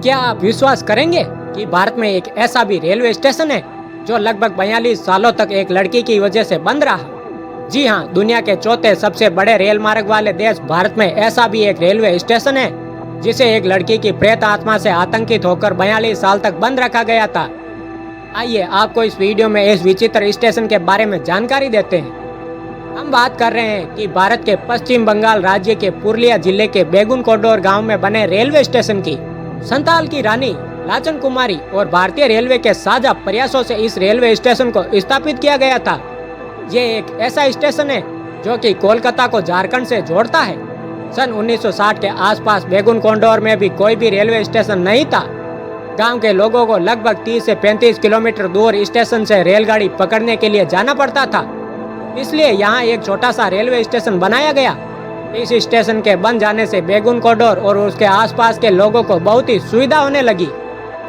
क्या आप विश्वास करेंगे कि भारत में एक ऐसा भी रेलवे स्टेशन है जो लगभग 42 सालों तक एक लड़की की वजह से बंद रहा। जी हाँ, दुनिया के चौथे सबसे बड़े रेल मार्ग वाले देश भारत में ऐसा भी एक रेलवे स्टेशन है जिसे एक लड़की की प्रेत आत्मा से आतंकित होकर 42 साल तक बंद रखा गया था। आइए आपको इस वीडियो में इस विचित्र स्टेशन के बारे में जानकारी देते हैं। हम बात कर रहे हैं कि भारत के पश्चिम बंगाल राज्य के पुरुलिया जिले के बेगुनकोडोर गांव में बने रेलवे स्टेशन की संताल की रानी लाचन कुमारी और भारतीय रेलवे के साझा प्रयासों से इस रेलवे स्टेशन को स्थापित किया गया था। ये एक ऐसा स्टेशन है जो कि कोलकाता को झारखंड से जोड़ता है। सन 1960 के आसपास बेगुनकोडोर में भी कोई भी रेलवे स्टेशन नहीं था। गांव के लोगों को लगभग 30 से 35 किलोमीटर दूर स्टेशन से रेलगाड़ी पकड़ने के लिए जाना पड़ता था, इसलिए यहाँ एक छोटा सा रेलवे स्टेशन बनाया गया। इस स्टेशन के बन जाने से बेगुनकोडोर और उसके आसपास के लोगों को बहुत ही सुविधा होने लगी।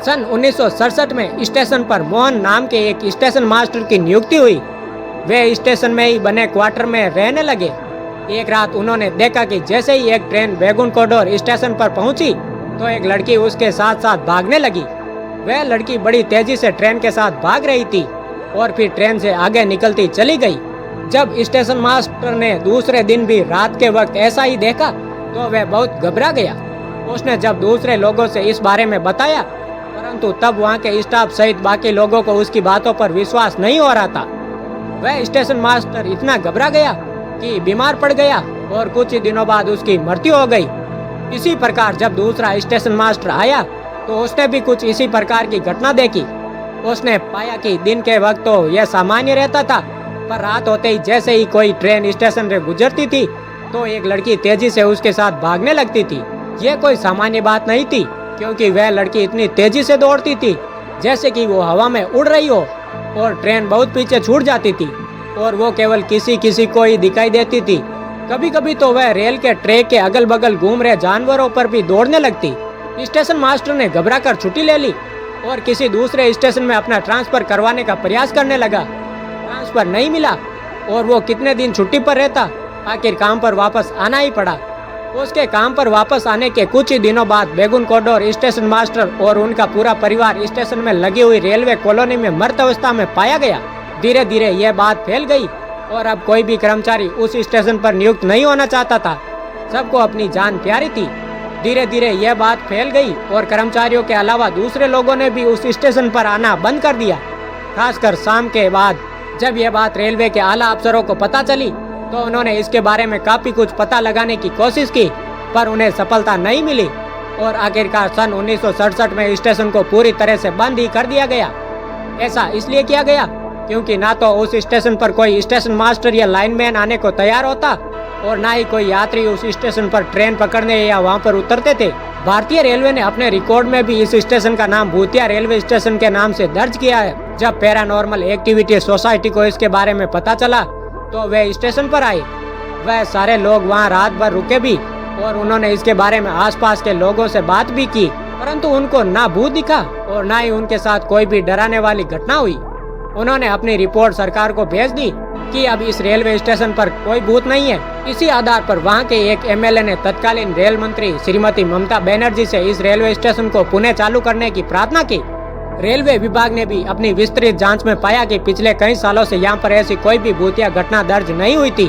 सन 1967 में स्टेशन पर मोहन नाम के एक स्टेशन मास्टर की नियुक्ति हुई। वे स्टेशन में ही बने क्वार्टर में रहने लगे। एक रात उन्होंने देखा कि जैसे ही एक ट्रेन बेगुनकोडोर स्टेशन पर पहुंची तो एक लड़की उसके साथ साथ भागने लगी। वह लड़की बड़ी तेजी से ट्रेन के साथ भाग रही थी और फिर ट्रेन से आगे निकलती चली गई। जब स्टेशन मास्टर ने दूसरे दिन भी रात के वक्त ऐसा ही देखा तो वह बहुत घबरा गया। उसने जब दूसरे लोगों से इस बारे में बताया, परंतु तब वहाँ के स्टाफ सहित बाकी लोगों को उसकी बातों पर विश्वास नहीं हो रहा था। वह स्टेशन मास्टर इतना घबरा गया कि बीमार पड़ गया और कुछ ही दिनों बाद उसकी मृत्यु हो गई। इसी प्रकार जब दूसरा स्टेशन मास्टर आया तो उसने भी कुछ इसी प्रकार की घटना देखी। उसने पाया कि दिन के वक्त तो यह सामान्य रहता था, पर रात होते ही जैसे ही कोई ट्रेन स्टेशन से गुजरती थी तो एक लड़की तेजी से उसके साथ भागने लगती थी। यह कोई सामान्य बात नहीं थी, क्योंकि वह लड़की इतनी तेजी से दौड़ती थी जैसे कि वो हवा में उड़ रही हो, और ट्रेन बहुत पीछे छूट जाती थी और वो केवल किसी को ही दिखाई देती थी। कभी कभी तो वह रेल के ट्रैक के अगल बगल घूम रहे जानवरों पर भी दौड़ने लगती। स्टेशन मास्टर ने घबरा कर छुट्टी ले ली और किसी दूसरे स्टेशन में अपना ट्रांसफर करवाने का प्रयास करने लगा। ट्रांसफर नहीं मिला और वो कितने दिन छुट्टी पर रहता। आखिर काम पर वापस आना ही पड़ा। उसके काम पर वापस आने के कुछ ही दिनों बाद बेगुनकोडोर स्टेशन मास्टर और उनका पूरा परिवार स्टेशन में लगी हुई रेलवे कॉलोनी में मृत अवस्था में पाया गया। धीरे धीरे यह बात फैल गई और अब कोई भी कर्मचारी उस स्टेशन पर नियुक्त नहीं होना चाहता था। सबको अपनी जान प्यारी थी। धीरे धीरे यह बात फैल गई और कर्मचारियों के अलावा दूसरे लोगों ने भी उस स्टेशन पर आना बंद कर दिया। खासकर शाम के बाद जब यह बात रेलवे के आला अफसरों को पता चली तो उन्होंने इसके बारे में काफी कुछ पता लगाने की कोशिश की, पर उन्हें सफलता नहीं मिली और आखिरकार सन 1967 में स्टेशन को पूरी तरह से बंद ही कर दिया गया। ऐसा इसलिए किया गया क्योंकि ना तो उस स्टेशन पर कोई स्टेशन मास्टर या लाइनमैन आने को तैयार होता और ना ही कोई यात्री उस स्टेशन पर ट्रेन पकड़ने या वहां पर उतरते थे। भारतीय रेलवे ने अपने रिकॉर्ड में भी इस स्टेशन का नाम भूतिया रेलवे स्टेशन के नाम से दर्ज किया है। जब पैरानॉर्मल एक्टिविटी सोसाइटी को इसके बारे में पता चला तो वे स्टेशन पर आए। वह सारे लोग वहां रात भर रुके भी और उन्होंने इसके बारे में आसपास के लोगों से बात भी की, परंतु उनको ना भूत दिखा और ना ही उनके साथ कोई भी डराने वाली घटना हुई। उन्होंने अपनी रिपोर्ट सरकार को भेज दी कि अब इस रेलवे स्टेशन पर कोई भूत नहीं है। इसी आधार पर वहां के एक एमएलए ने तत्कालीन रेल मंत्री श्रीमती ममता बनर्जी से इस रेलवे स्टेशन को पुनः चालू करने की प्रार्थना की। रेलवे विभाग ने भी अपनी विस्तृत जांच में पाया कि पिछले कई सालों से यहाँ पर ऐसी कोई भी भूतिया घटना दर्ज नहीं हुई थी।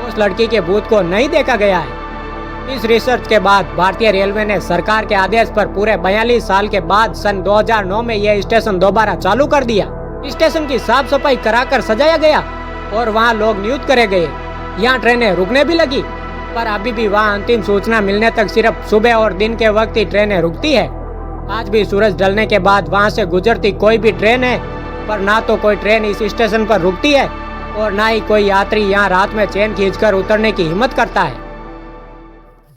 उस लड़की के भूत को नहीं देखा गया है। इस रिसर्च के बाद भारतीय रेलवे ने सरकार के आदेश पर पूरे 42 साल के बाद सन 2009 में यह स्टेशन दोबारा चालू कर दिया। स्टेशन की साफ सफाई कराकर सजाया गया और वहाँ लोग नियुक्त करे गए। यहाँ ट्रेनें रुकने भी लगी, पर अभी भी वहाँ अंतिम सूचना मिलने तक सिर्फ सुबह और दिन के वक्त ही ट्रेनें रुकती है। आज भी सूरज ढलने के बाद वहाँ से गुजरती कोई भी ट्रेन है, पर ना तो कोई ट्रेन इस स्टेशन पर रुकती है और ना ही कोई यात्री यहाँ रात में चैन खींचकर उतरने की हिम्मत करता है।